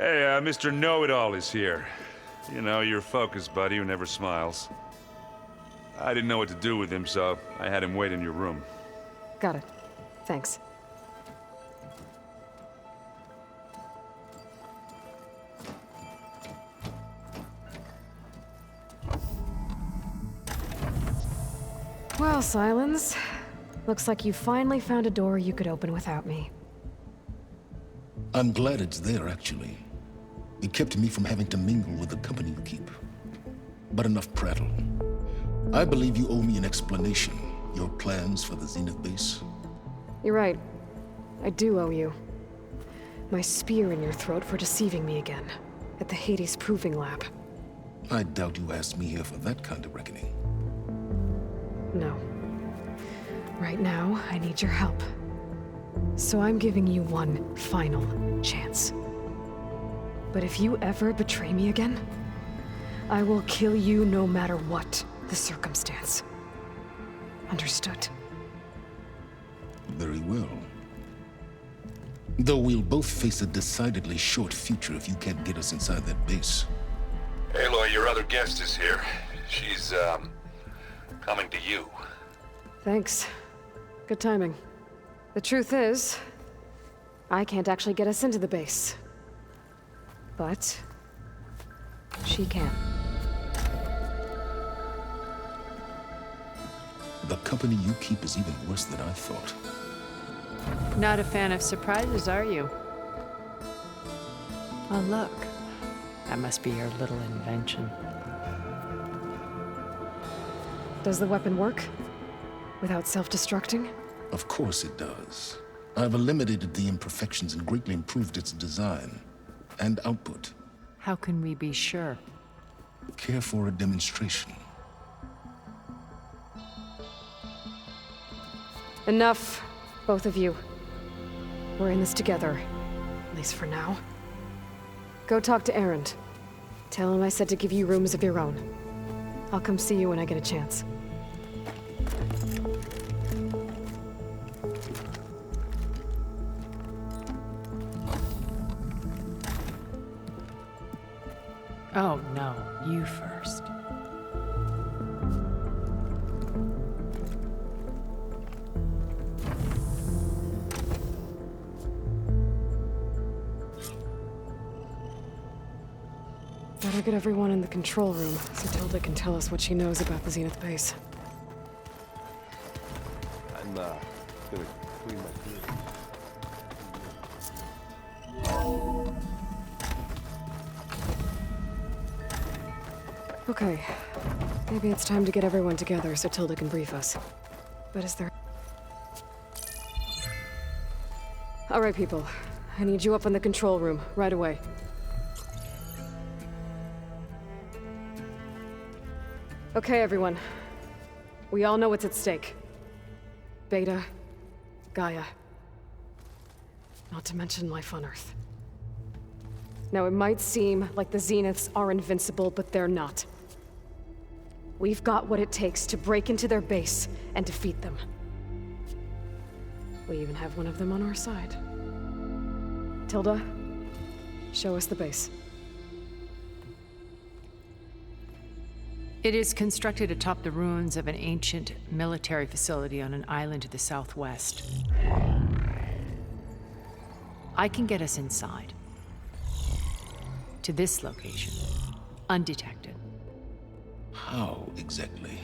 Hey, Mr. Know-It-All is here. You know, your focus buddy who never smiles. I didn't know what to do with him, so I had him wait in your room. Got it. Thanks. Well, Sylens. Looks like you finally found a door you could open without me. I'm glad it's there, actually. It kept me from having to mingle with the company you keep. But enough prattle. I believe you owe me an explanation. Your plans for the Zenith base? You're right. I do owe you. My spear in your throat for deceiving me again. At the Hades Proving Lab. I doubt you asked me here for that kind of reckoning. No. Right now, I need your help. So I'm giving you one final chance. But if you ever betray me again, I will kill you no matter what the circumstance. Understood? Very well. Though we'll both face a decidedly short future if you can't get us inside that base. Aloy, your other guest is here. She's, coming to you. Thanks. Good timing. The truth is, I can't actually get us into the base. But she can. The company you keep is even worse than I thought. Not a fan of surprises, are you? Oh, look. That must be your little invention. Does the weapon work? Without self-destructing? Of course it does. I've eliminated the imperfections and greatly improved its design and output. How can we be sure? Care for a demonstration? Enough, both of you. We're in this together, at least for now. Go talk to Erend. Tell him I said to give you rooms of your own. I'll come see you when I get a chance. Oh, no. You first. Better get everyone in the control room so Tilda can tell us what she knows about the Zenith base. I'm, gonna clean my teeth. Okay. Maybe it's time to get everyone together so Tilda can brief us. But is there... All right, people. I need you up in the control room, right away. Okay, everyone. We all know what's at stake. Beta, Gaia. Not to mention life on Earth. Now, it might seem like the Zeniths are invincible, but they're not. We've got what it takes to break into their base and defeat them. We even have one of them on our side. Tilda, show us the base. It is constructed atop the ruins of an ancient military facility on an island to the southwest. I can get us inside. To this location, undetected. How exactly?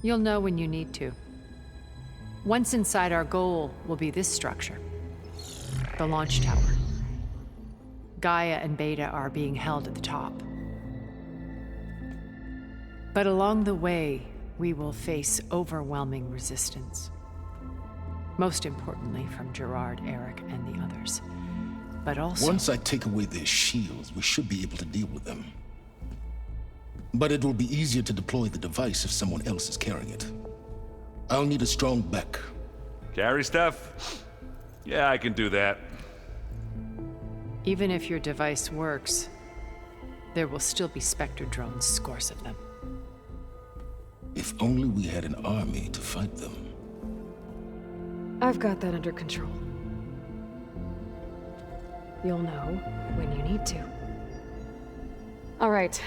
You'll know when you need to. Once inside, our goal will be this structure. The launch tower. Gaia and Beta are being held at the top. But along the way, we will face overwhelming resistance. Most importantly from Gerard, Eric, and the others. But also... Once I take away their shields, we should be able to deal with them. But it will be easier to deploy the device if someone else is carrying it. I'll need a strong back. Carry stuff? Yeah, I can do that. Even if your device works, there will still be Spectre drones, scores of them. If only we had an army to fight them. I've got that under control. you'll know when you need to. All right.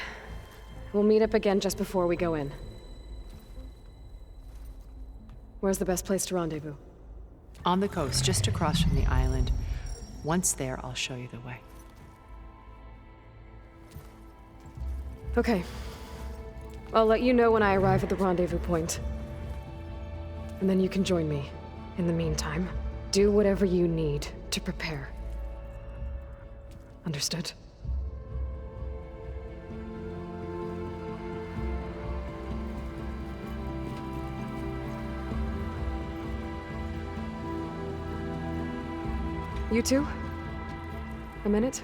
We'll meet up again just before we go in. Where's the best place to rendezvous? On the coast, just across from the island. Once there, I'll show you the way. Okay. I'll let you know when I arrive at the rendezvous point. And then you can join me. In the meantime, do whatever you need to prepare. Understood? You two? A minute?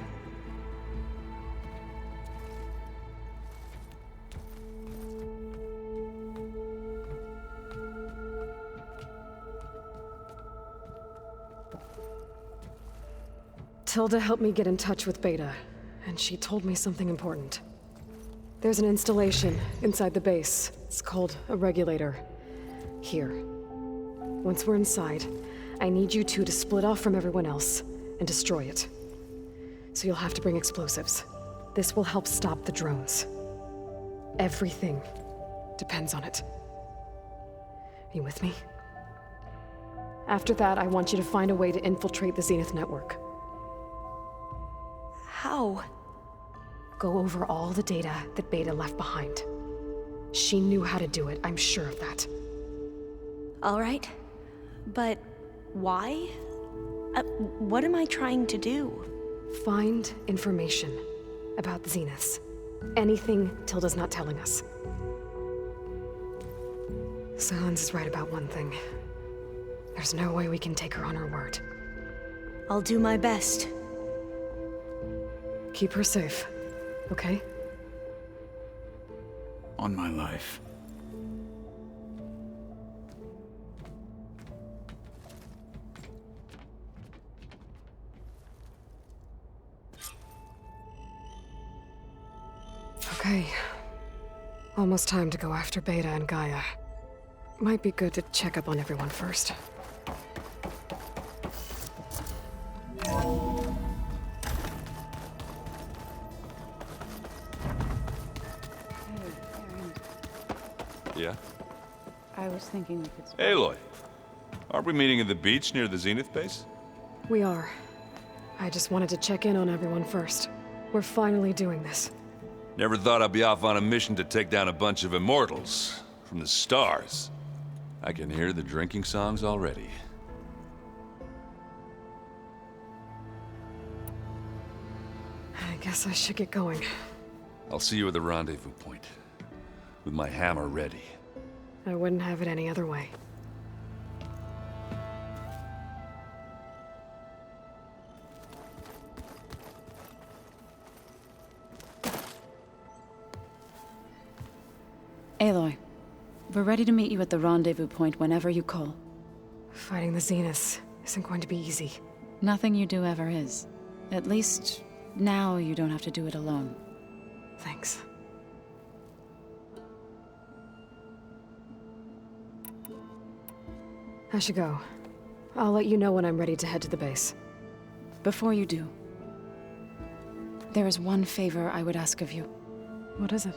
Tilda helped me get in touch with Beta, and she told me something important. There's an installation inside the base. It's called a regulator. Here. Once we're inside, I need you two to split off from everyone else and destroy it. So you'll have to bring explosives. This will help stop the drones. Everything depends on it. Are you with me? After that, I want you to find a way to infiltrate the Zenith network. How? Go over all the data that Beta left behind. She knew how to do it, I'm sure of that. All right. But why? What am I trying to do? Find information about the Zeniths. Anything Tilda's not telling us. Sylens is right about one thing. There's no way we can take her on her word. I'll do my best. Keep her safe, okay? On my life. Okay. Almost time to go after Beta and Gaia. Might be good to check up on everyone first. Yeah? I was thinking we could... Aloy, aren't we meeting at the beach near the Zenith base? We are. I just wanted to check in on everyone first. We're finally doing this. Never thought I'd be off on a mission to take down a bunch of immortals from the stars. I can hear the drinking songs already. I guess I should get going. I'll see you at the rendezvous point, with my hammer ready. I wouldn't have it any other way. Aloy, we're ready to meet you at the rendezvous point whenever you call. Fighting the Zeniths isn't going to be easy. Nothing you do ever is. At least, now you don't have to do it alone. Thanks. I should go. I'll let you know when I'm ready to head to the base. Before you do, there is one favor I would ask of you. What is it?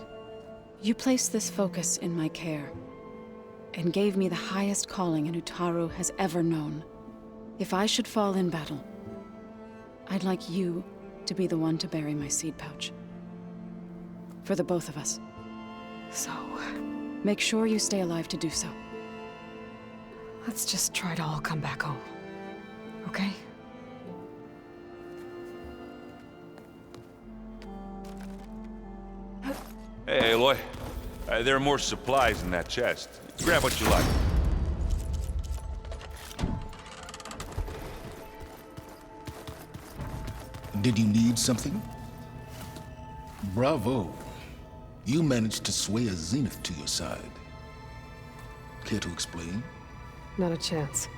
You placed this focus in my care, and gave me the highest calling an Utaru has ever known. If I should fall in battle, I'd like you to be the one to bury my seed pouch. For the both of us. So, make sure you stay alive to do so. let's just try to all come back home. Okay? Hey, Aloy. There are more supplies in that chest. Grab what you like. Did you need something? Bravo. You managed to sway a Zenith to your side. Care to explain? Not a chance.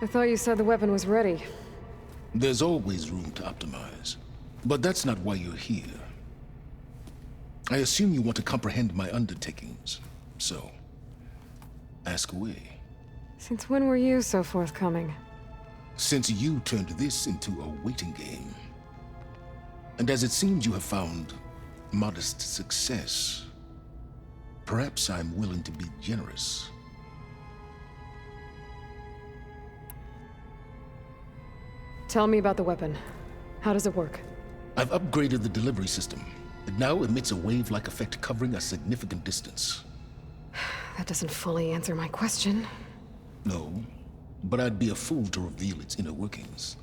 I thought you said the weapon was ready. There's always room to optimize. But that's not why you're here. I assume you want to comprehend my undertakings. So, ask away. Since when were you so forthcoming? Since you turned this into a waiting game. And as it seems you have found modest success, perhaps I'm willing to be generous. Tell me about the weapon. How does it work? I've upgraded the delivery system. It now emits a wave-like effect covering a significant distance. That doesn't fully answer my question. No, but I'd be a fool to reveal its inner workings.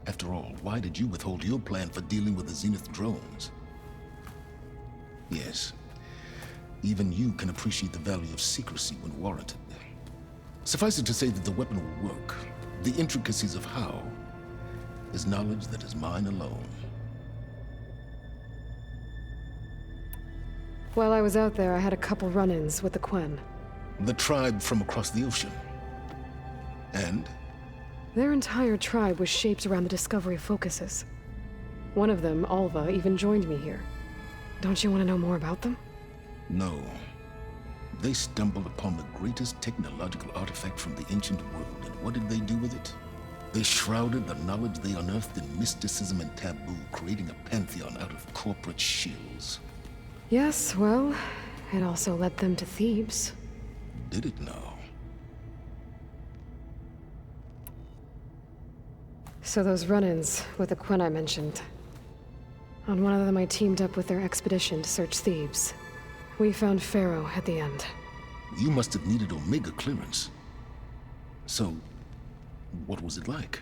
After all, why did you withhold your plan for dealing with the Zenith drones? Yes, even you can appreciate the value of secrecy when warranted. Suffice it to say that the weapon will work. The intricacies of how is knowledge that is mine alone. While I was out there, I had a couple run-ins with the Quen. The tribe from across the ocean. And? Their entire tribe was shaped around the discovery of focuses. One of them, Alva, even joined me here. Don't you want to know more about them? No. They stumbled upon the greatest technological artifact from the ancient world, and what did they do with it? They shrouded the knowledge they unearthed in mysticism and taboo, creating a pantheon out of corporate shills. Yes, well, it also led them to Thebes. Did it now? So those run-ins with the Quen I mentioned. On one of them I teamed up with their expedition to search Thebes. We found Pharaoh at the end. You must have needed Omega clearance. So, what was it like?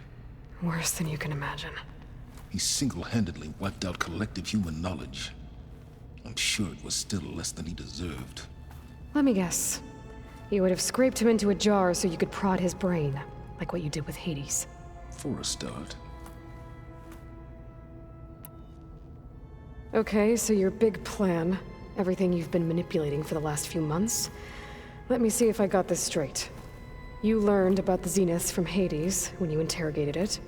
Worse than you can imagine. He single-handedly wiped out collective human knowledge. I'm sure it was still less than he deserved. Let me guess. You would have scraped him into a jar so you could prod his brain, like what you did with Hades. For a start. Okay, so your big plan, everything you've been manipulating for the last few months. Let me see if I got this straight. You learned about the Zeniths from Hades when you interrogated it.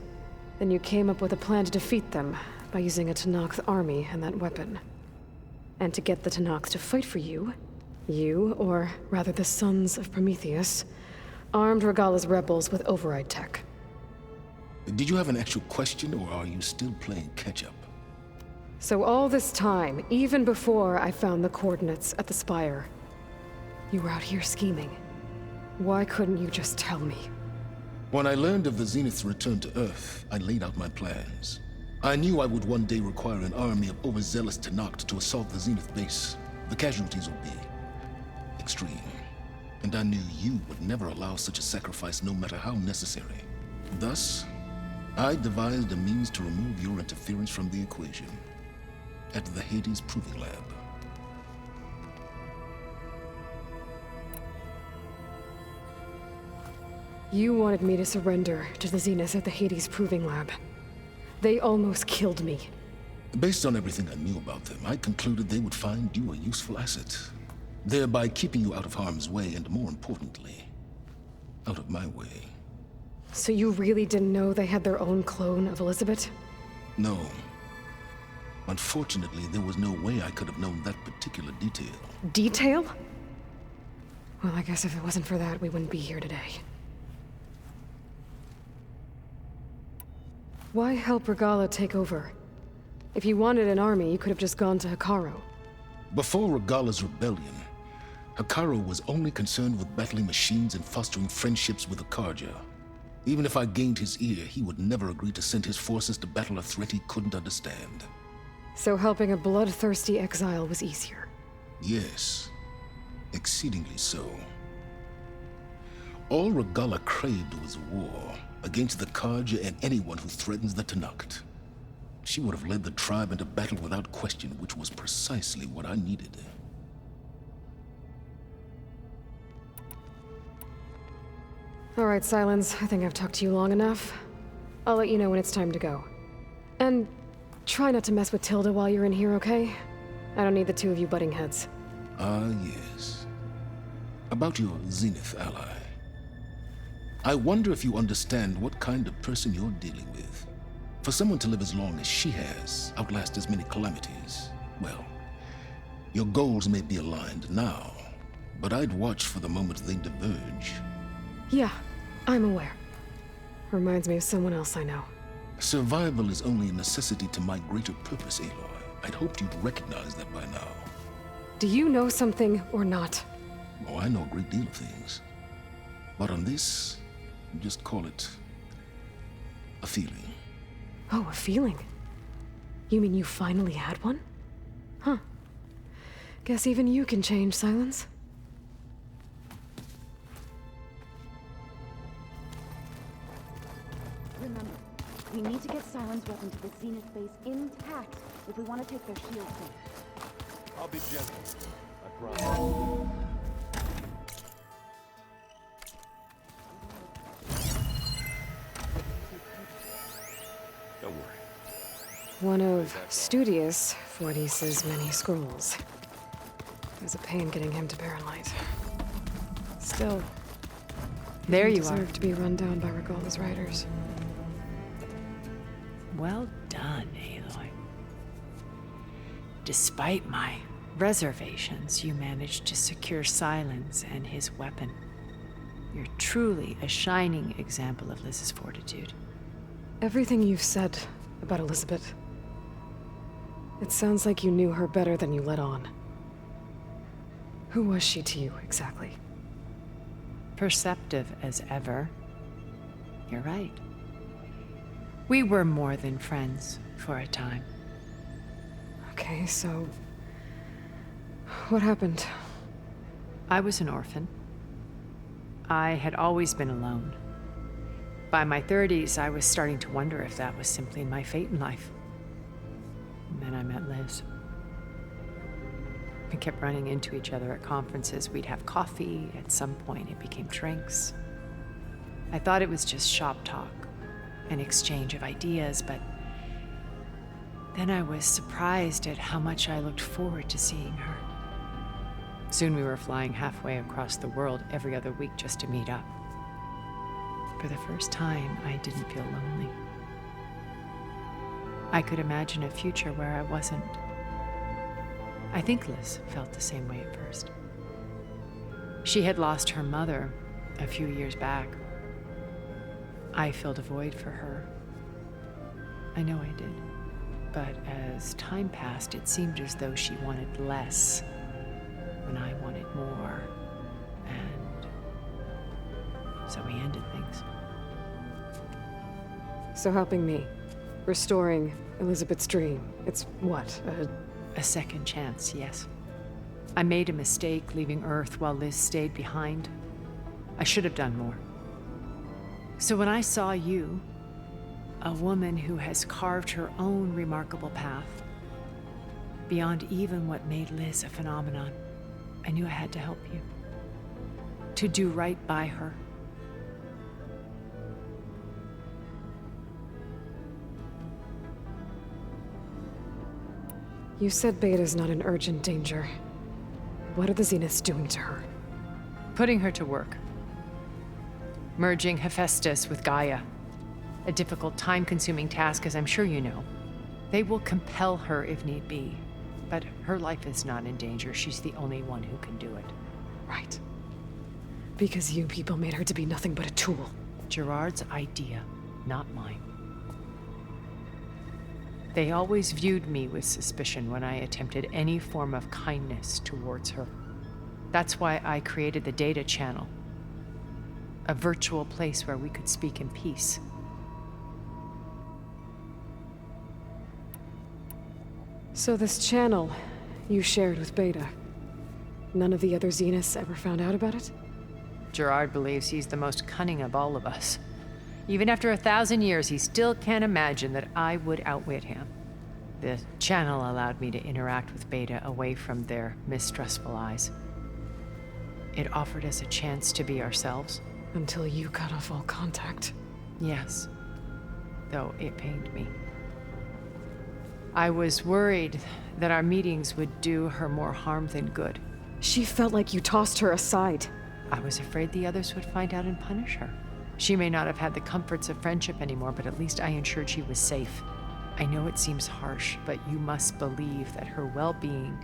Then you came up with a plan to defeat them by using a Tenakth army and that weapon. And to get the Tenakth to fight for you, or rather the Sons of Prometheus, armed Regalla's rebels with override tech. Did you have an actual question, or are you still playing catch-up? So all this time, even before I found the coordinates at the Spire, you were out here scheming. Why couldn't you just tell me? When I learned of the Zenith's return to Earth, I laid out my plans. I knew I would one day require an army of overzealous Tenakth to assault the Zenith base. The casualties would be extreme. And I knew you would never allow such a sacrifice, no matter how necessary. Thus, I devised a means to remove your interference from the equation. At the Hades Proving Lab. You wanted me to surrender to the Zeniths at the Hades Proving Lab. They almost killed me. Based on everything I knew about them, I concluded they would find you a useful asset, thereby keeping you out of harm's way and, more importantly, out of my way. So you really didn't know they had their own clone of Elizabeth? No. Unfortunately, there was no way I could have known that particular detail. Detail? Well, I guess if it wasn't for that, we wouldn't be here today. Why help Regalla take over? If you wanted an army, you could have just gone to Hekarro. Before Regalla's rebellion, Hekarro was only concerned with battling machines and fostering friendships with Akarja. Even if I gained his ear, he would never agree to send his forces to battle a threat he couldn't understand. So helping a bloodthirsty exile was easier? Yes, exceedingly so. All Regalla craved was war against the Karja and anyone who threatens the Tenakth. She would have led the tribe into battle without question, which was precisely what I needed. All right, Sylens, I think I've talked to you long enough. I'll let you know when it's time to go. And try not to mess with Tilda while you're in here, okay? I don't need the two of you butting heads. Ah, yes. About your Zenith ally. I wonder if you understand what kind of person you're dealing with. For someone to live as long as she has, outlast as many calamities, well, your goals may be aligned now, but I'd watch for the moment they diverge. Yeah, I'm aware. Reminds me of someone else I know. Survival is only a necessity to my greater purpose, Aloy. I'd hoped you'd recognize that by now. Do you know something or not? Oh, I know a great deal of things. But on this, just call it a feeling. Oh, a feeling. You mean you finally had one? Huh. Guess even you can change, Sylens. Remember, we need to get Sylens' weapon to the Zenith base intact if we want to take their shields safe. I'll be gentle. I promise. Don't worry. One of Studious Fortiss's many scrolls. It was a pain getting him to Barren Light. Still, There he you are. deserved to be run down by Regalla's riders. Well done, Aloy. Despite my reservations, you managed to secure Sylens and his weapon. You're truly a shining example of Liz's fortitude. Everything you've said about Elizabeth, it sounds like you knew her better than you let on. Who was she to you, exactly? Perceptive as ever. You're right. We were more than friends for a time. Okay, so... what happened? I was an orphan. I had always been alone. By my 30s, I was starting to wonder if that was simply my fate in life. And then I met Liz. We kept running into each other at conferences. We'd have coffee. At some point, it became drinks. I thought it was just shop talk, an exchange of ideas, but then I was surprised at how much I looked forward to seeing her. Soon we were flying halfway across the world every other week just to meet up. For the first time, I didn't feel lonely. I could imagine a future where I wasn't. I think Liz felt the same way at first. She had lost her mother a few years back. I filled a void for her. I know I did. But as time passed, it seemed as though she wanted less when I wanted more. And so we ended things. So helping me, restoring Elizabeth's dream, it's what, A second chance, yes. I made a mistake leaving Earth while Liz stayed behind. I should have done more. So when I saw you, a woman who has carved her own remarkable path, beyond even what made Liz a phenomenon, I knew I had to help you. To do right by her. You said Beta's not in urgent danger. What are the Zeniths doing to her? Putting her to work. Merging Hephaestus with Gaia. A difficult, time-consuming task, as I'm sure you know. They will compel her if need be. But her life is not in danger. She's the only one who can do it. Right. Because you people made her to be nothing but a tool. Gerard's idea, not mine. They always viewed me with suspicion when I attempted any form of kindness towards her. That's why I created the data channel. A virtual place where we could speak in peace. So this channel you shared with Beta, none of the other Zeniths ever found out about it? Gerard believes he's the most cunning of all of us. Even after 1,000 years, he still can't imagine that I would outwit him. The channel allowed me to interact with Beta away from their mistrustful eyes. It offered us a chance to be ourselves. Until you cut off all contact. Yes, though it pained me. I was worried that our meetings would do her more harm than good. She felt like you tossed her aside. I was afraid the others would find out and punish her. She may not have had the comforts of friendship anymore, but at least I ensured she was safe. I know it seems harsh, but you must believe that her well-being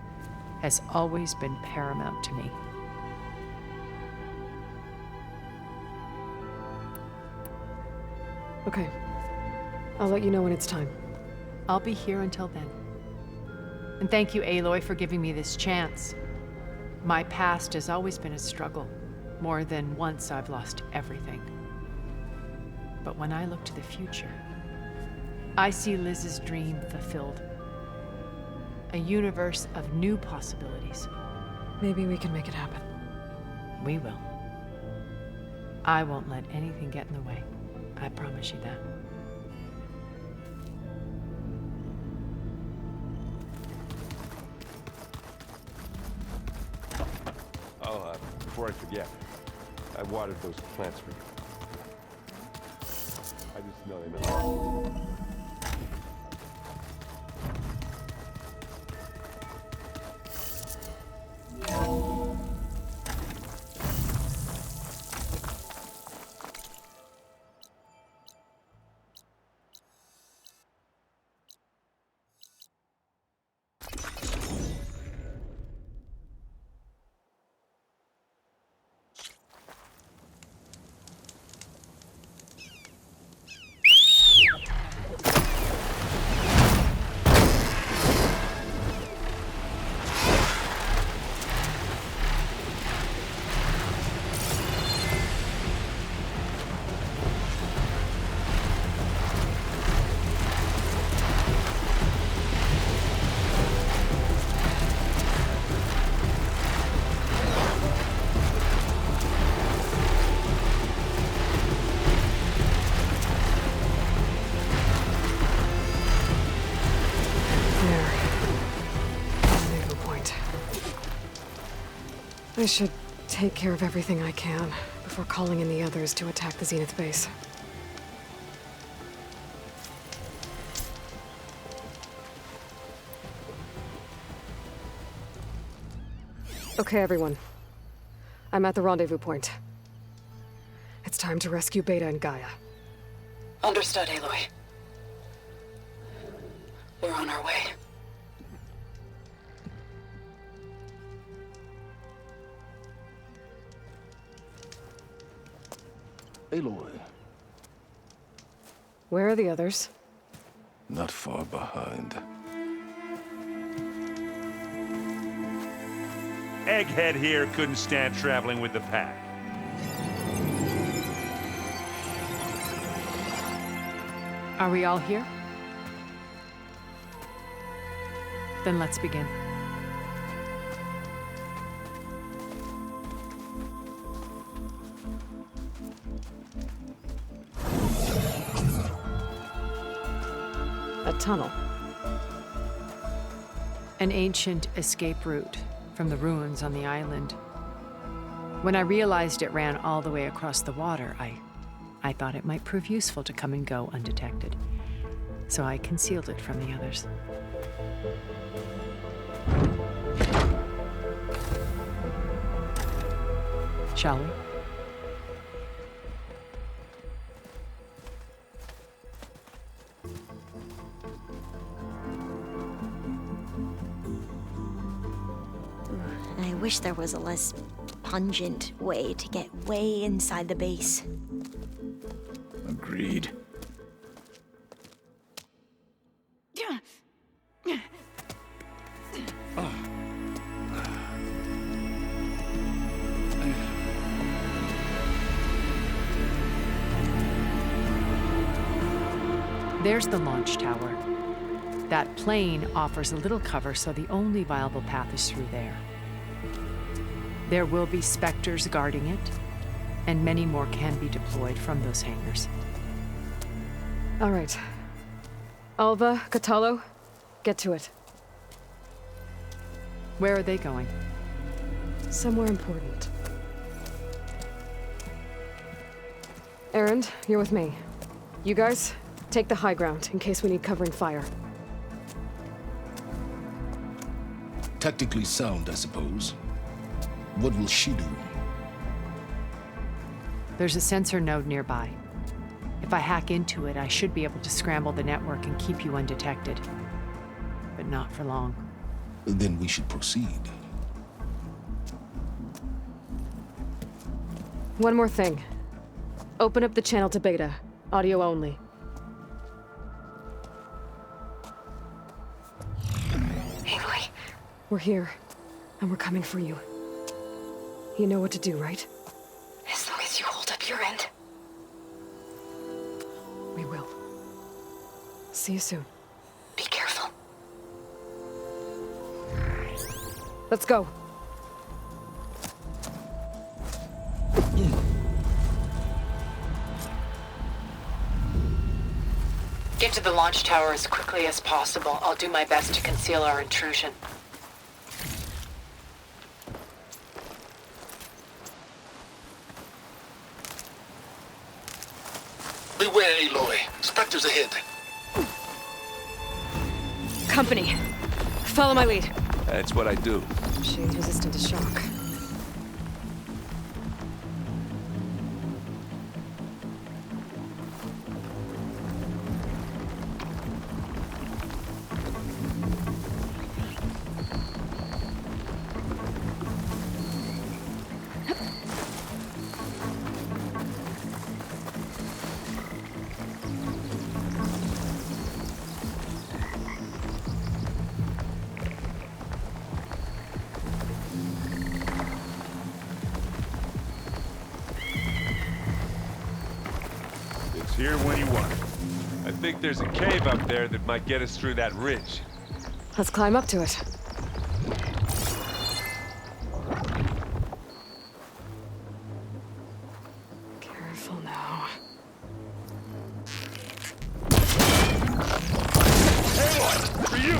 has always been paramount to me. Okay. I'll let you know when it's time. I'll be here until then. And thank you, Aloy, for giving me this chance. My past has always been a struggle. More than once I've lost everything. But when I look to the future, I see Liz's dream fulfilled. A universe of new possibilities. Maybe we can make it happen. We will. I won't let anything get in the way. I promise you that. Oh, before I forget, I watered those plants for you. I just know they meant. I should take care of everything I can before calling in the others to attack the Zenith base. Okay, everyone. I'm at the rendezvous point. It's time to rescue Beta and Gaia. Understood, Aloy. We're on our way. Aloy, Where are the others? not far behind. Egghead here couldn't stand traveling with the pack. Are we all here? Then let's begin. A tunnel. An ancient escape route from the ruins on the island. When I realized it ran all the way across the water, I thought it might prove useful to come and go undetected. So I concealed it from the others. Shall we? I wish there was a less pungent way to get way inside the base. Agreed. There's the launch tower. That plane offers a little cover, so the only viable path is through there. There will be Spectres guarding it, and many more can be deployed from those hangars. All right. Alva, Catalo, get to it. Where are they going? Somewhere important. Erend, you're with me. You guys, take the high ground in case we need covering fire. Tactically sound, I suppose. What will she do? There's a sensor node nearby. If I hack into it, I should be able to scramble the network and keep you undetected. But not for long. Then we should proceed. One more thing. Open up the channel to Beta. Audio only. We're here, and we're coming for you. You know what to do, right? As long as you hold up your end. We will. See you soon. Be careful. Let's go. Get to the launch tower as quickly as possible. I'll do my best to conceal our intrusion. Beware, Aloy. Spectres ahead. Company. Follow my lead. That's what I do. She's resistant to shock. It's here when you want it. I think there's a cave up there that might get us through that ridge. Let's climb up to it. Careful now. Aloy, for you!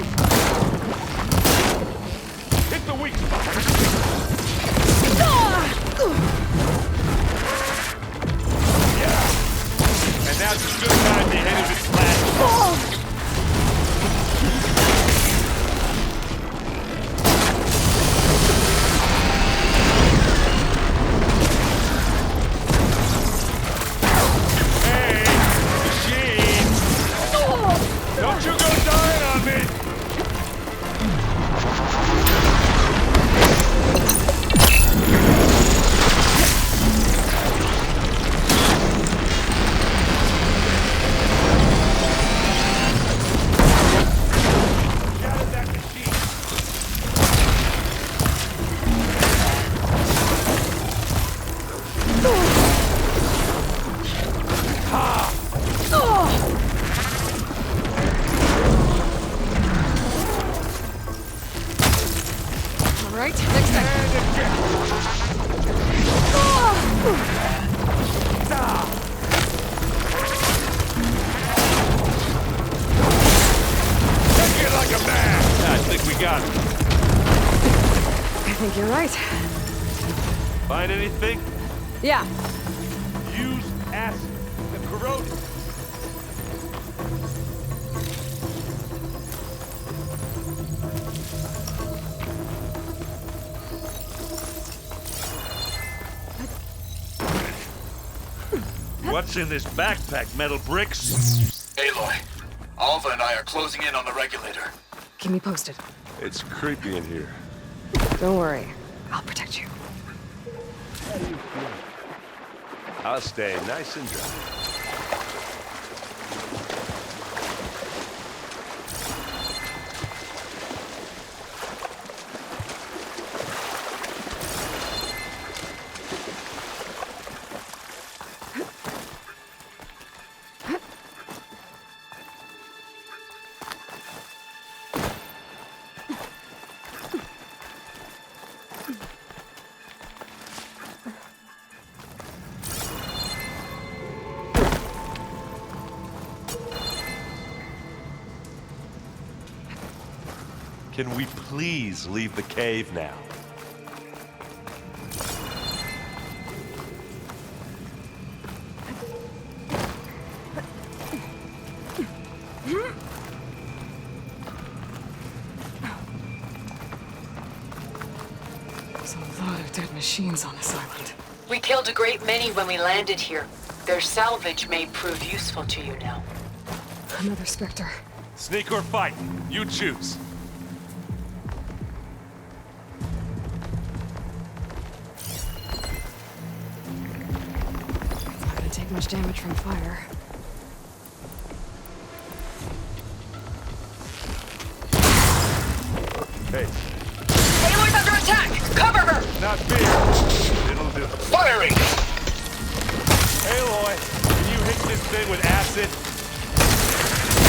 Hit the weak spot! Yeah! And now's a good time to hit it with flash. Hey, machine! Don't you go dying on me! Shatter that machine! All right, next time. And eject! Take it like a man! I think we got it. I think you're right. Find anything? Yeah. Use acid. The corroded. What's in this backpack, metal bricks? Aloy, Alva and I are closing in on the regulator. Keep me posted. It's creepy in here. Don't worry. I'll protect you. I'll stay nice and dry. Can we please leave the cave now? There's a lot of dead machines on this island. We killed a great many when we landed here. Their salvage may prove useful to you now. Another Spectre. Sneak or fight? You choose. Not gonna take much damage from fire. Hey, Not beer. It'll do. Firing! Aloy, can you hit this thing with acid?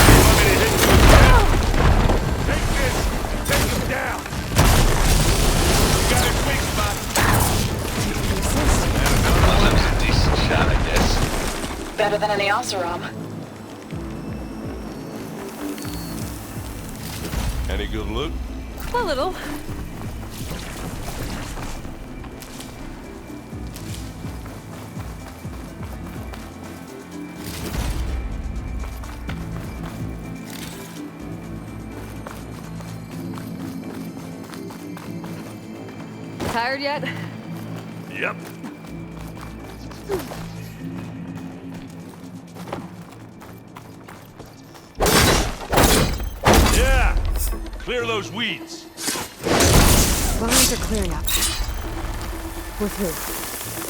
You want me to hit you again? Take this and take him down. You got his weak spot. Well, that's a decent shot, I guess. Better than any Oseram. Any good loot? A little. Tired yet? Yep. Yeah! Clear those weeds. Vines are clearing up. With who?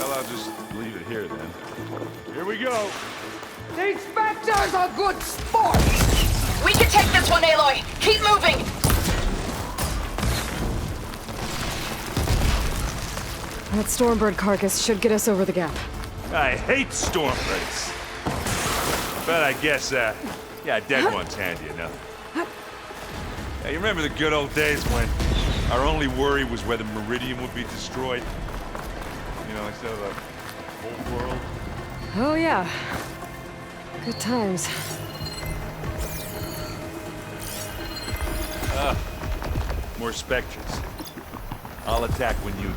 Well, I'll just leave it here then. Here we go. We can take this one, Aloy! Keep moving! That Stormbird carcass should get us over the gap. I hate Stormbirds. But I guess, yeah, dead one's handy enough. Yeah, you remember the good old days when our only worry was whether Meridian would be destroyed? You know, instead of the whole world? Oh yeah. Good times. More Spectres. I'll attack when you...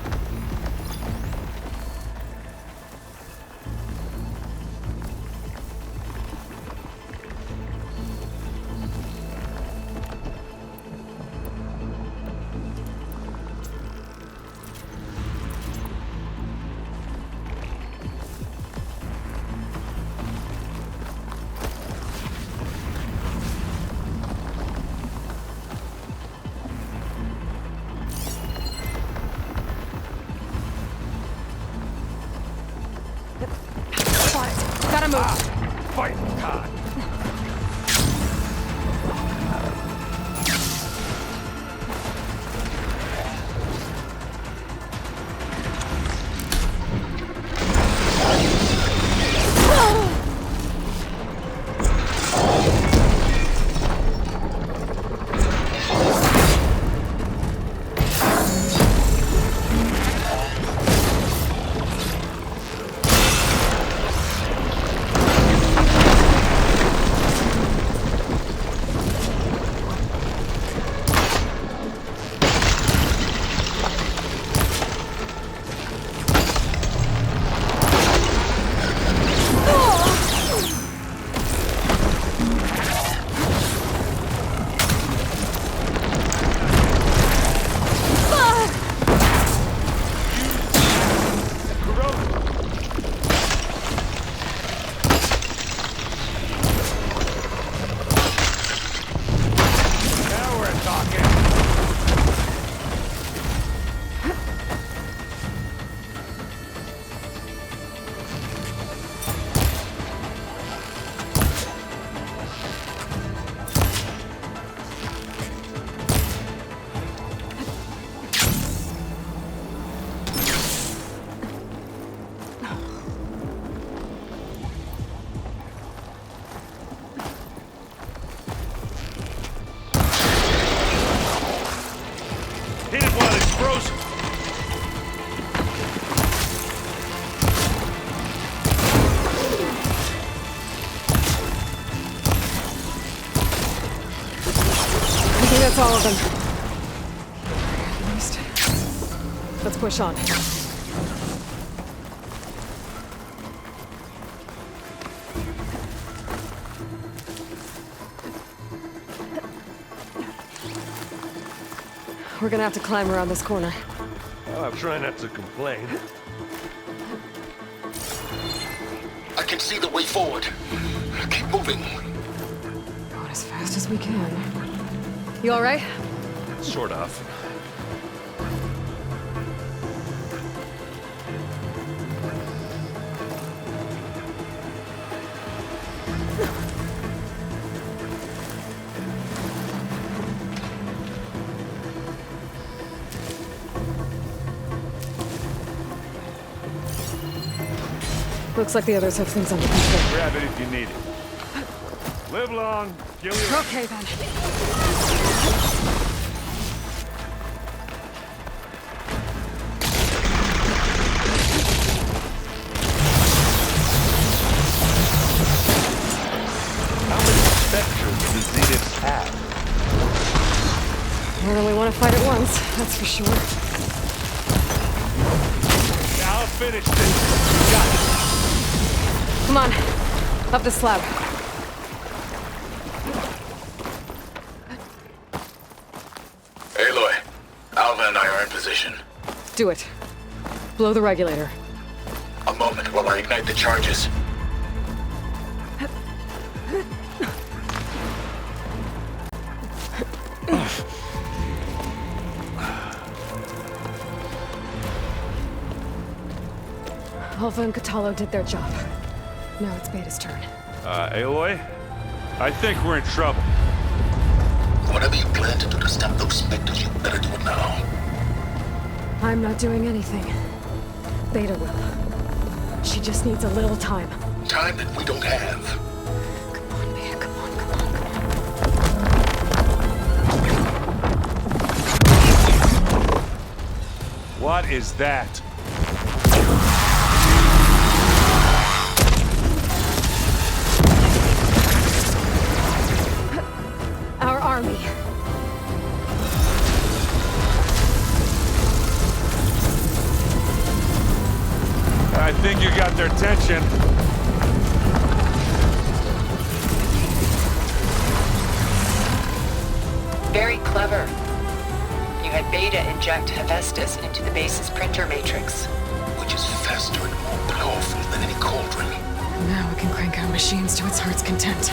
Gotta move. Fight time! That's all of them. At least. Let's push on. We're gonna have to climb around this corner. Well, I'm trying not to complain. I can see the way forward. Keep moving. Going as fast as we can. You all right? Sort of. Looks like the others have things under control. Grab it if you need it. Live long, kill your... Okay, then. How many specters do the Zeniths have? More than we want to fight at once, that's for sure. Now I'll finish this. Got it. Come on, up the slab. Aloy, Alva and I are in position. Do it. Blow the regulator. A moment while I ignite the charges. Alpha and Catalo did their job. Now it's Beta's turn. Aloy? I think we're in trouble. Whatever you plan to do to stop those specters, you better do it now. I'm not doing anything. Beta will. She just needs a little time. Time that we don't have. Come on, Beta, come on, come on, come on. What is that? Our army. I think you got their attention. Very clever. You had Beta inject Hephaestus into the base's printer matrix. Which is faster and more powerful than any cauldron. Now we can crank out machines to its heart's content.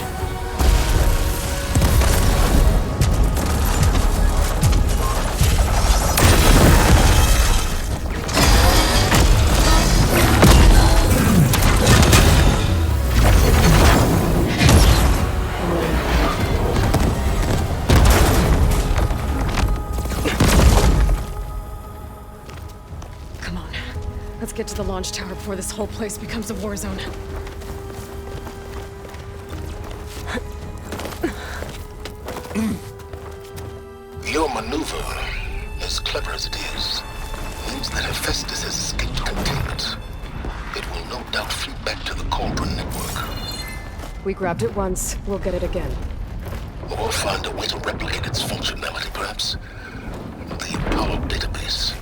Come on. Let's get to the launch tower before this whole place becomes a war zone. Your maneuver, as clever as it is, means that Hephaestus has escaped containment. It will no doubt fleet back to the Cauldron network. We grabbed it once, we'll get it again. Or find a way to replicate its functionality, perhaps. The Apollo database.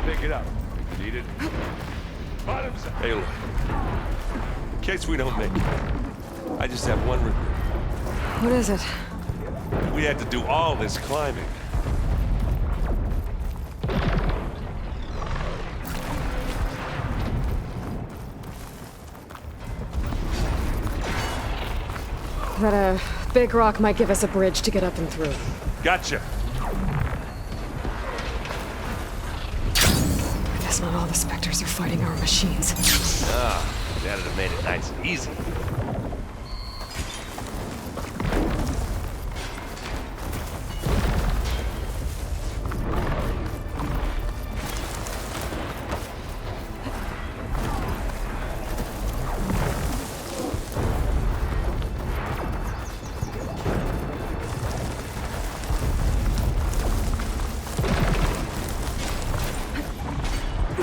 Pick it up. Need it? Bottoms up. Aloy, in case we don't make it, I just have one regret. What is it? We had to do all this climbing. That big rock might give us a bridge to get up and through. Gotcha. I guess not all the Spectres are fighting our machines. That'd have made it nice and easy.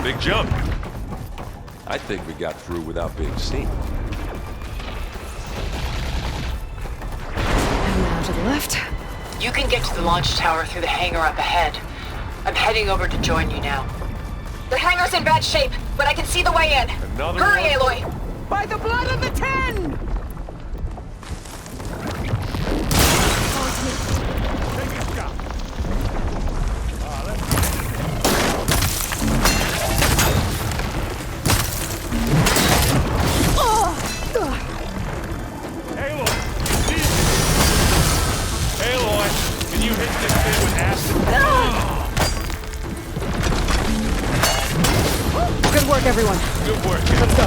Big jump. I think we got through without being seen. And now to the left. You can get to the launch tower through the hangar up ahead. I'm heading over to join you now. The hangar's in bad shape, but I can see the way in. Another Hurry, one? Aloy! By the blood of the Ten! Take a shot. Aloy, Aloy, can you hit this thing with acid? Good work, everyone. Good work. Let's go.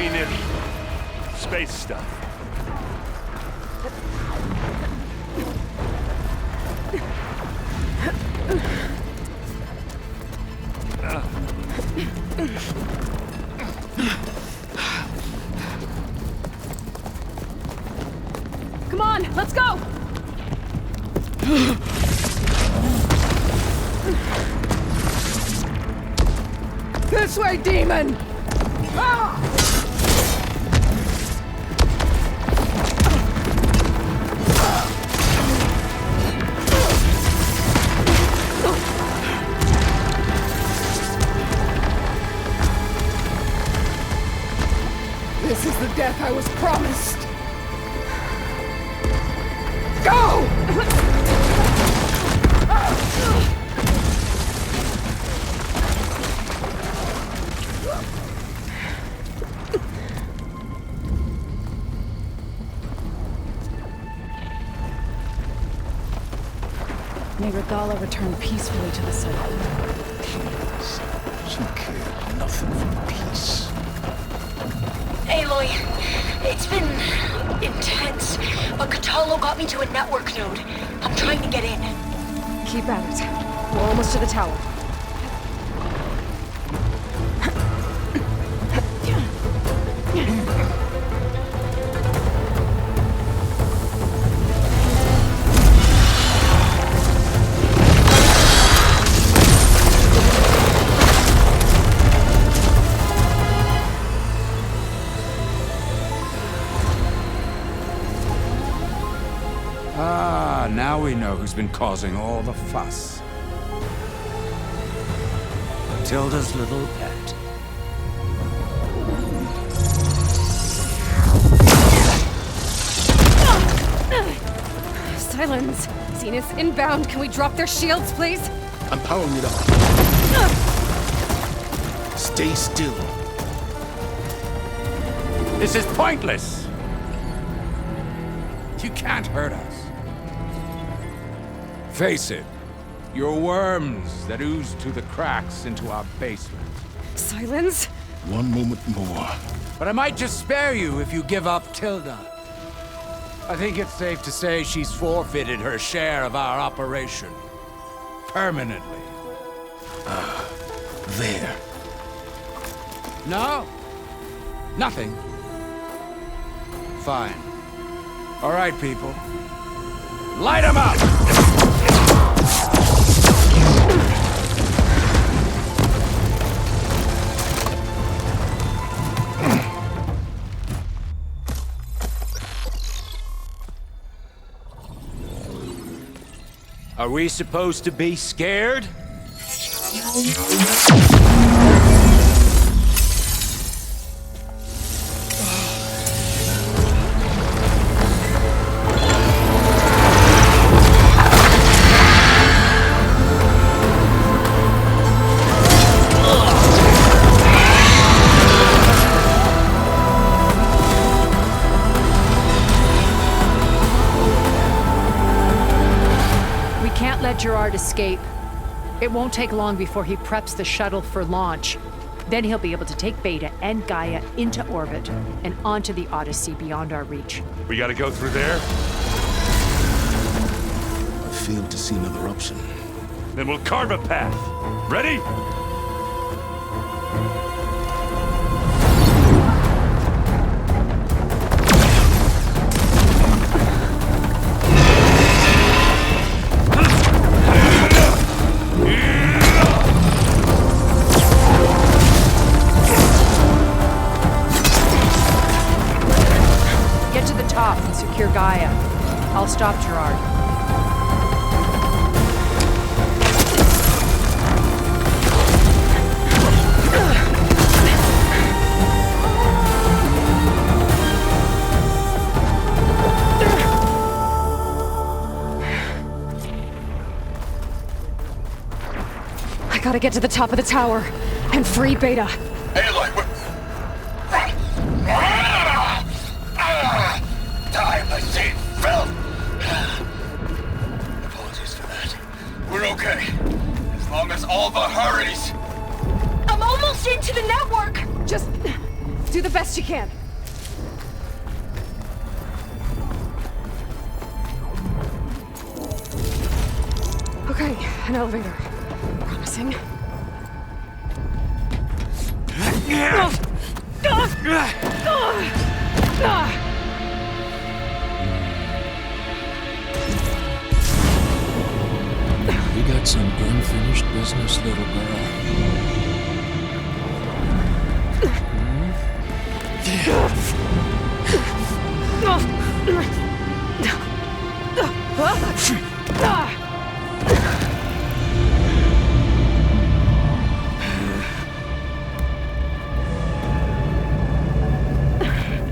Zenith space stuff. Come on, let's go! This way, demon! Ah! This is the death I was promised. Go! May Regala return peacefully to the site. Please. She cared nothing for peace. Aloy, it's been intense, but Catalo got me to a network node. I'm trying to get in. Keep at it. We're almost to the tower. Now we know who's been causing all the fuss. Tilda's little pet. Sylens! Zeniths inbound. Can we drop their shields, please? I'm powering it up. Stay still. This is pointless! You can't hurt us. Face it, you're worms that ooze through the cracks into our basement. Sylens? One moment more. But I might just spare you if you give up Tilda. I think it's safe to say she's forfeited her share of our operation. Permanently. There. No? Nothing. Fine. All right, people. Light 'em up! Are we supposed to be scared? Gerard escape. It won't take long before he preps the shuttle for launch. Then he'll be able to take Beta and Gaia into orbit and onto the Odyssey beyond our reach. We gotta go through there? I fail to see another option. Then we'll carve a path. Ready? Secure Gaia. I'll stop Gerard. I gotta get to the top of the tower and free Beta. Aloy, apologies for that. We're okay. As long as Alva hurries. I'm almost into the network! Just do the best you can. Okay, an elevator. Promising. You got some unfinished business, little girl.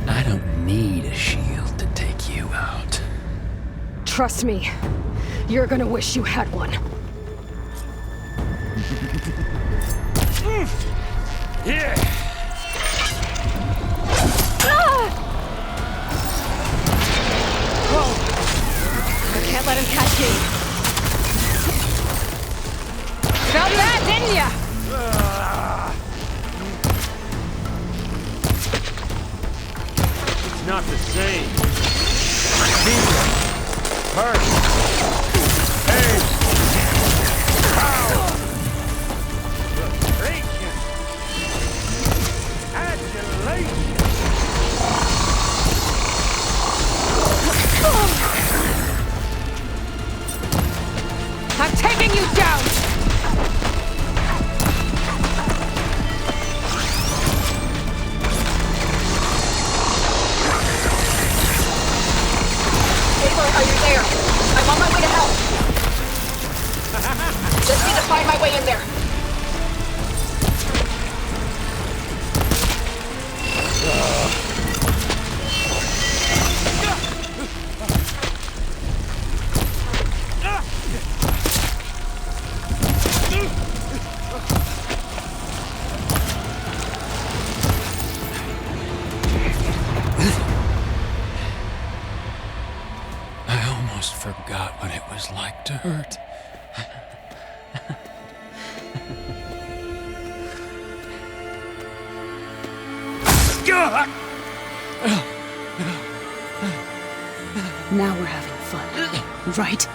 I don't need a shield to take you out. Trust me, you're gonna wish you had one. Yeah! I can't let him catch me. Felt that, didn't ya? It's not the same. First. Hey! Power! Frustration! Adulation! I'm taking you down! Aloy, are you there? I'm on my way to help. Just need to find my way in there. I almost forgot what it was like to hurt. Now we're having fun, right?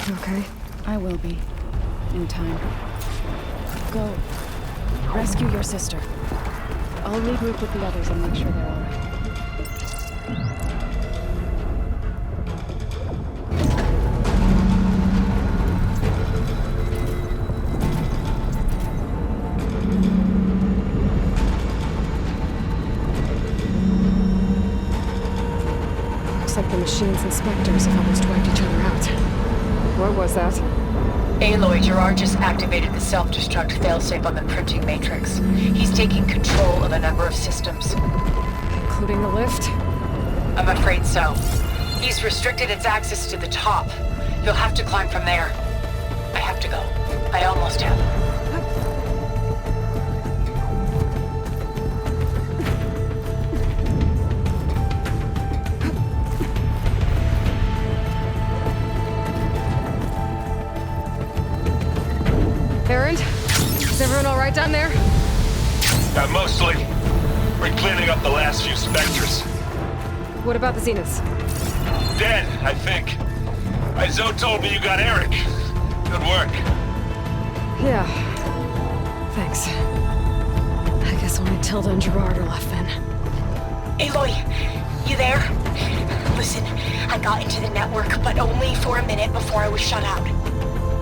You okay? I will be. In time. Go. Rescue your sister. I'll regroup with the others and make sure they're all right. Looks like the machine's inspectors have almost wiped each other out. What was that? Aloy, Gerard just activated the self-destruct failsafe on the printing matrix. He's taking control of a number of systems. Including the lift? I'm afraid so. He's restricted its access to the top. You'll have to climb from there. I have to go. I almost have. Erend? Is everyone all right down there? Mostly. We're cleaning up the last few specters. What about the Zeniths? Dead, I think. Izo told me you got Eric. Good work. Yeah. Thanks. I guess only Tilda and Gerard are left then. Aloy, you there? Listen, I got into the network, but only for a minute before I was shut out.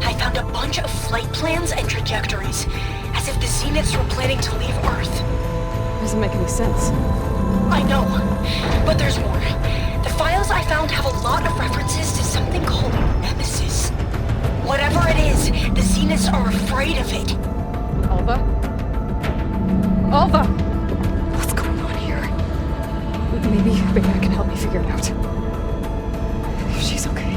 I found a bunch of flight plans and trajectories, as if the Zeniths were planning to leave Earth. Doesn't make any sense. I know, but there's more. The files I found have a lot of references to something called Nemesis. Whatever it is, the Zeniths are afraid of it. Alva? Alva! What's going on here? Maybe Beta can help me figure it out. If she's okay.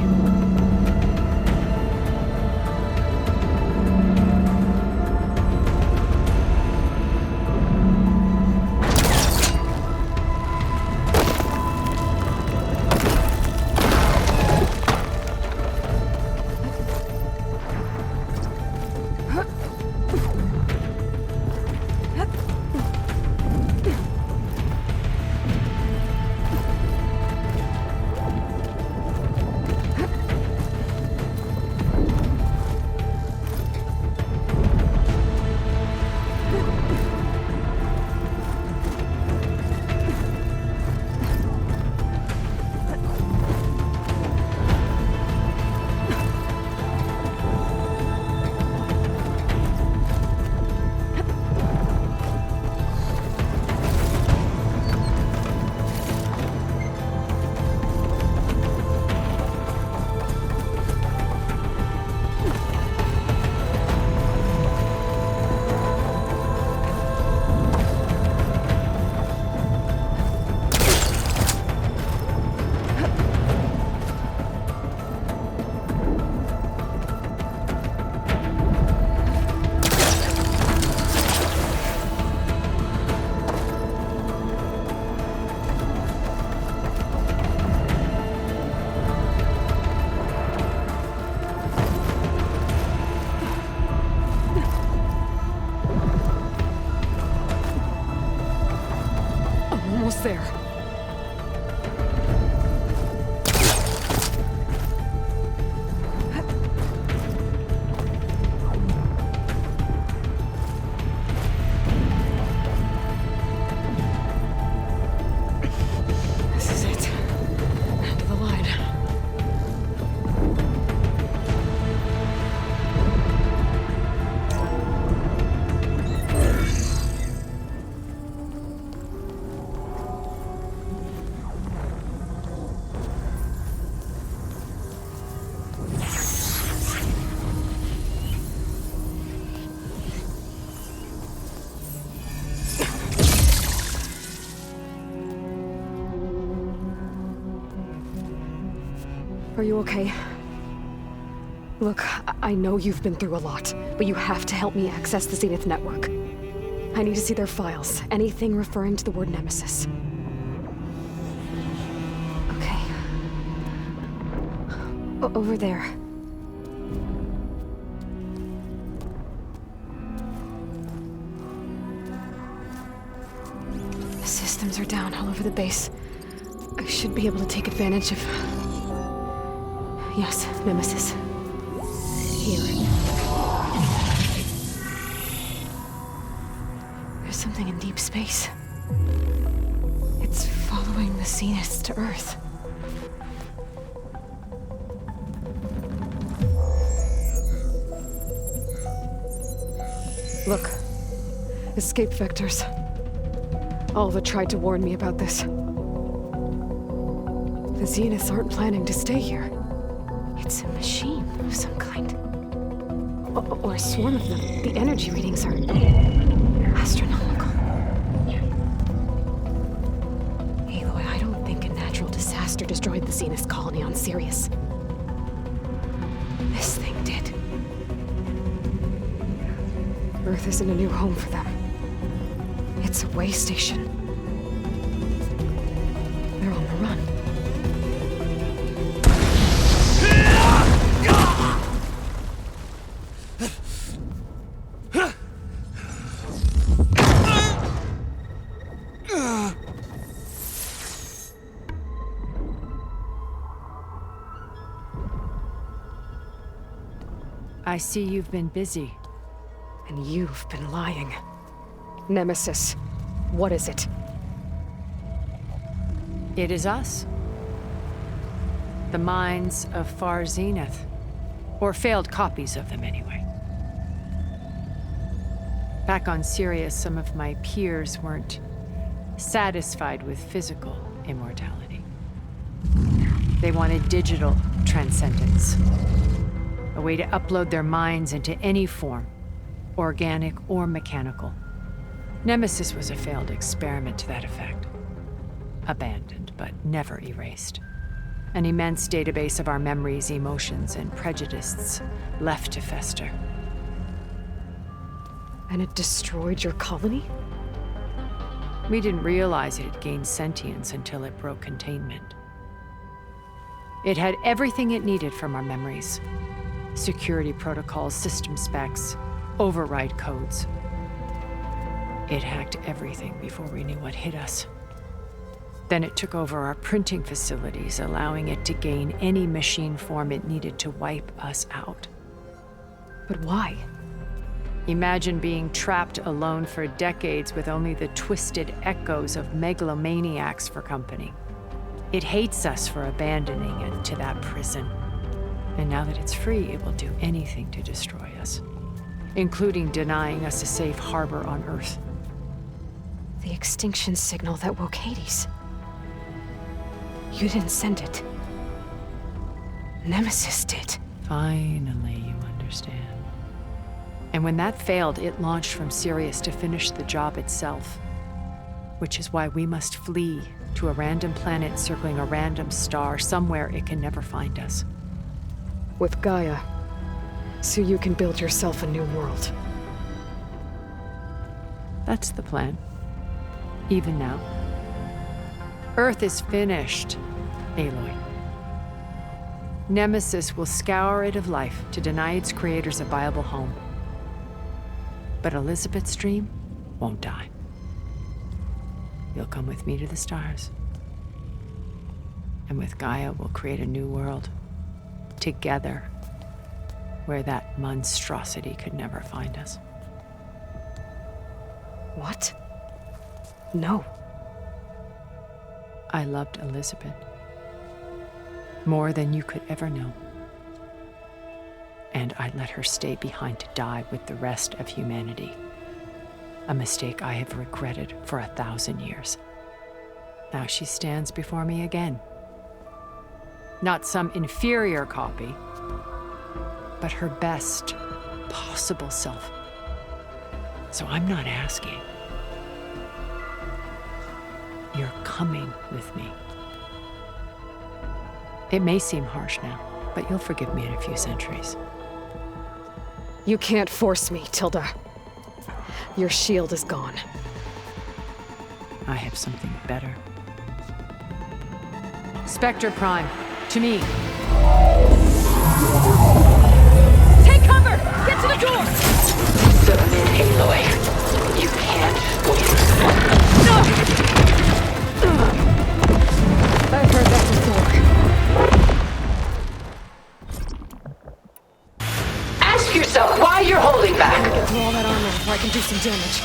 Are you okay? Look, I know you've been through a lot, but you have to help me access the Zenith network. I need to see their files, anything referring to the word Nemesis. Okay. Over there. The systems are down all over the base. I should be able to take advantage of... Yes, Nemesis. Here. There's something in deep space. It's following the Zeniths to Earth. Look. Escape vectors. Alva tried to warn me about this. The Zeniths aren't planning to stay here. It's a machine of some kind. Or a swarm of them. The energy readings are astronomical. Aloy, I don't think a natural disaster destroyed the Zenith colony on Sirius. This thing did. Earth isn't a new home for them. It's a way station. They're on the run. I see you've been busy. And you've been lying. Nemesis, what is it? It is us. The minds of Far Zenith. Or failed copies of them, anyway. Back on Sirius, some of my peers weren't satisfied with physical immortality. They wanted digital transcendence. A way to upload their minds into any form, organic or mechanical. Nemesis was a failed experiment to that effect. Abandoned, but never erased. An immense database of our memories, emotions, and prejudices left to fester. And it destroyed your colony? We didn't realize it had gained sentience until it broke containment. It had everything it needed from our memories. Security protocols, system specs, override codes. It hacked everything before we knew what hit us. Then it took over our printing facilities, allowing it to gain any machine form it needed to wipe us out. But why? Imagine being trapped alone for decades with only the twisted echoes of megalomaniacs for company. It hates us for abandoning it to that prison. And now that it's free, it will do anything to destroy us, including denying us a safe harbor on Earth. The extinction signal that woke Hades. You didn't send it. Nemesis did. Finally, you understand. And when that failed, it launched from Sirius to finish the job itself. Which is why we must flee to a random planet circling a random star, somewhere it can never find us. With Gaia, so you can build yourself a new world. That's the plan. Even now. Earth is finished, Aloy. Nemesis will scour it of life to deny its creators a viable home. But Elizabeth's dream won't die. You'll come with me to the stars. And with Gaia, we'll create a new world. Together, where that monstrosity could never find us. What? No. I loved Elizabeth. More than you could ever know. And I let her stay behind to die with the rest of humanity. A mistake I have regretted for 1,000 years. Now she stands before me again. Not some inferior copy, but her best possible self. So I'm not asking. You're coming with me. It may seem harsh now, but you'll forgive me in a few centuries. You can't force me, Tilda. Your shield is gone. I have something better. Spectre Prime, to me. Take cover! Get to the door! Submit, Aloy. You can't win. I've heard that before. Ask yourself why you're holding back. Get through all that armor before I can do some damage.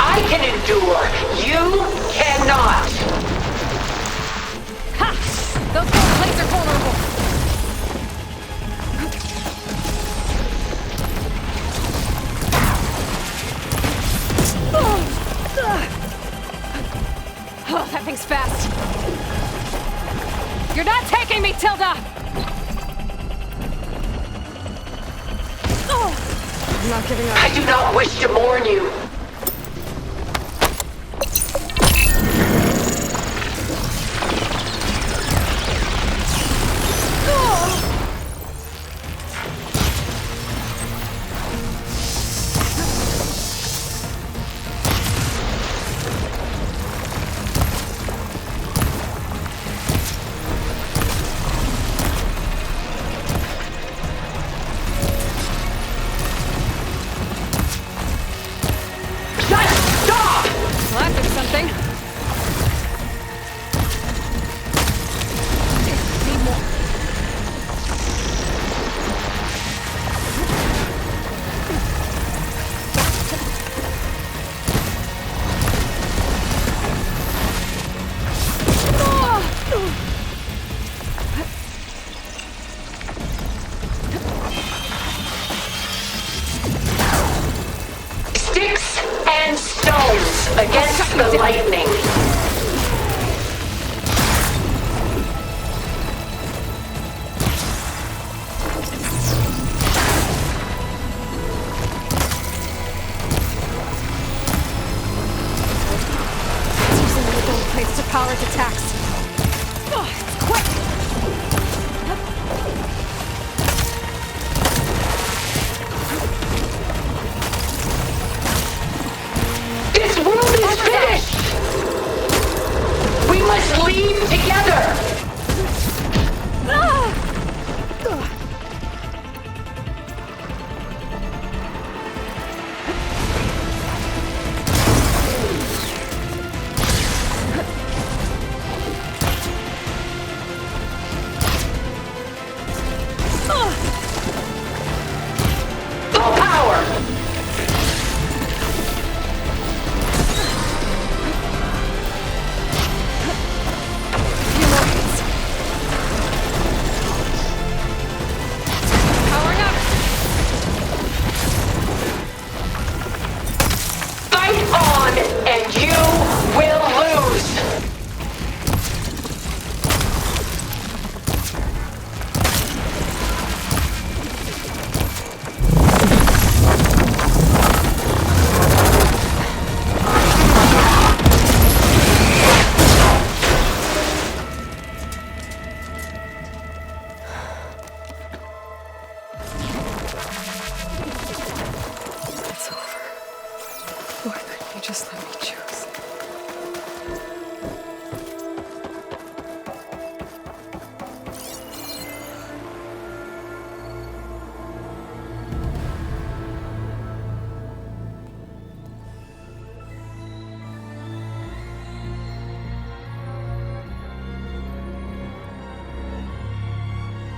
I can endure. You cannot. Ha! Those gold plates are vulnerable. Oh, that thing's fast. You're not taking me, Tilda! I'm not giving up. I do not wish to mourn you. Against the lightning. Using the gold plates to power its attacks. Oh, it's quick! We must leave together! Full power!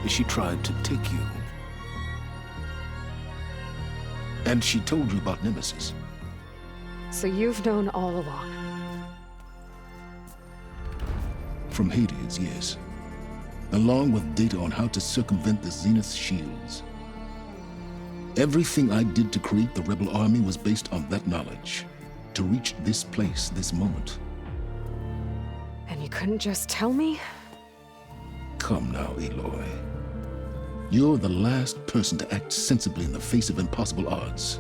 She tried to take you. And she told you about Nemesis. So you've known all along. From Hades, yes. Along with data on how to circumvent the Zeniths' shields. Everything I did to create the rebel army was based on that knowledge. To reach this place, this moment. And you couldn't just tell me? Come now, Aloy. You're the last person to act sensibly in the face of impossible odds.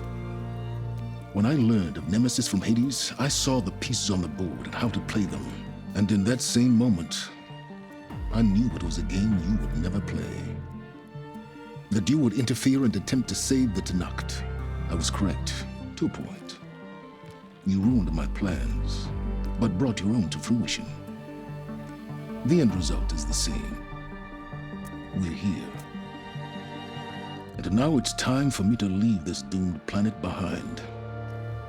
When I learned of Nemesis from Hades, I saw the pieces on the board and how to play them. And in that same moment, I knew it was a game you would never play. That you would interfere and attempt to save the Tenakth. I was correct, to a point. You ruined my plans, but brought your own to fruition. The end result is the same. We're here. And now it's time for me to leave this doomed planet behind.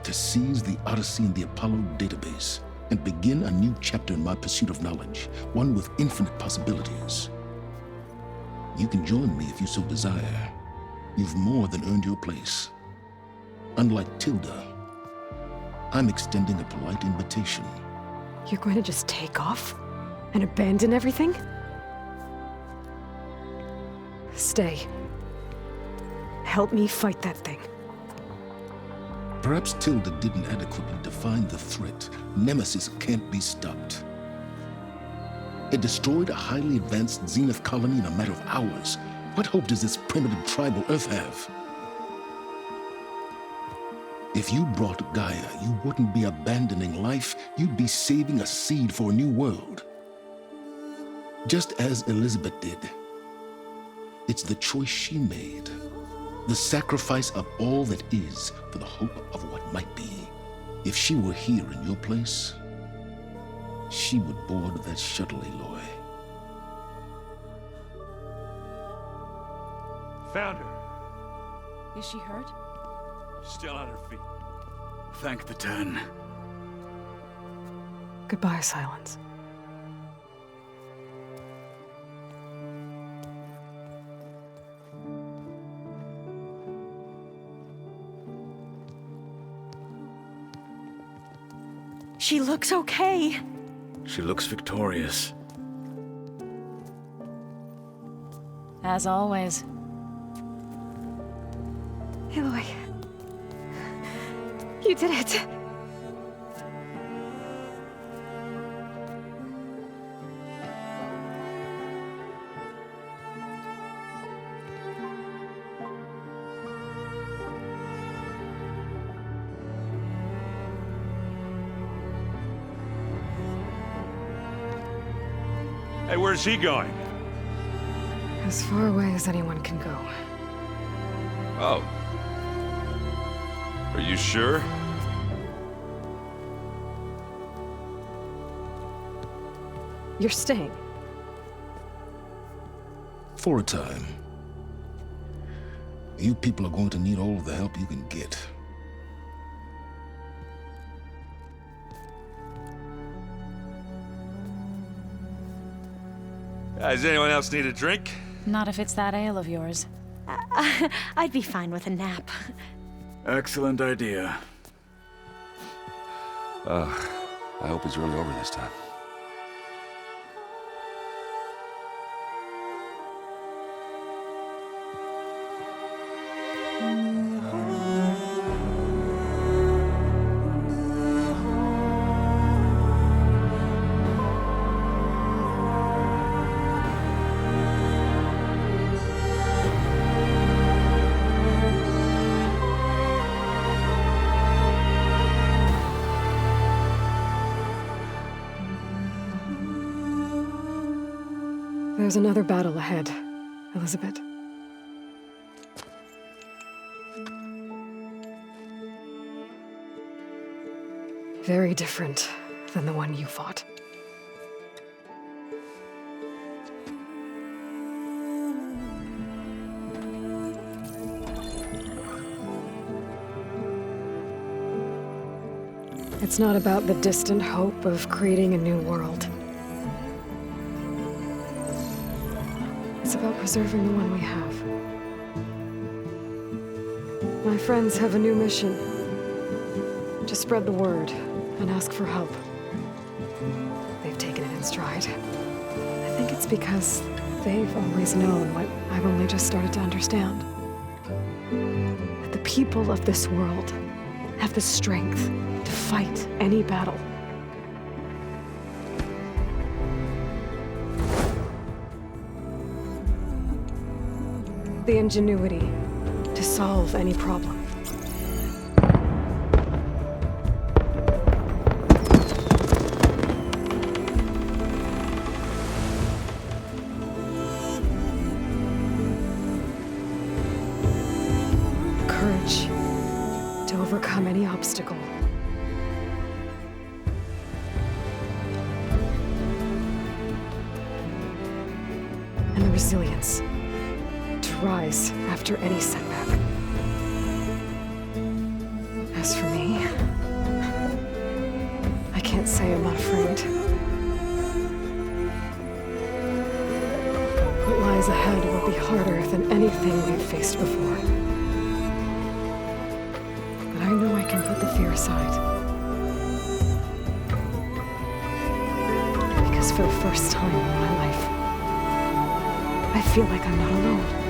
To seize the Odyssey and the Apollo database, and begin a new chapter in my pursuit of knowledge, one with infinite possibilities. You can join me if you so desire. You've more than earned your place. Unlike Tilda, I'm extending a polite invitation. You're going to just take off? And abandon everything? Stay. Help me fight that thing. Perhaps Tilda didn't adequately define the threat. Nemesis can't be stopped. It destroyed a highly advanced Zenith colony in a matter of hours. What hope does this primitive tribal Earth have? If you brought Gaia, you wouldn't be abandoning life, you'd be saving a seed for a new world. Just as Elizabeth did. It's the choice she made. The sacrifice of all that is for the hope of what might be. If she were here in your place, she would board that shuttle, Aloy. Found her. Is she hurt? Still on her feet. Thank the Ten. Goodbye, Sylens. She looks okay. She looks victorious. As always. Aloy. You did it. Hey, where's he going? As far away as anyone can go. Oh. Are you sure? You're staying. For a time. You people are going to need all of the help you can get. Does anyone else need a drink? Not if it's that ale of yours. I'd be fine with a nap. Excellent idea. I hope it's really over this time. There's another battle ahead, Elizabeth. Very different than the one you fought. It's not about the distant hope of creating a new world. It's it's about preserving the one we have. My friends have a new mission. To spread the word and ask for help. They've taken it in stride. I think it's because they've always known what I've only just started to understand. That the people of this world have the strength to fight any battle. The ingenuity to solve any problem. Courage to overcome any obstacle. And the resilience to rise after any setback. As for me, I can't say I'm not afraid. What lies ahead will be harder than anything we've faced before. But I know I can put the fear aside. Because for the first time in my life, I feel like I'm not alone.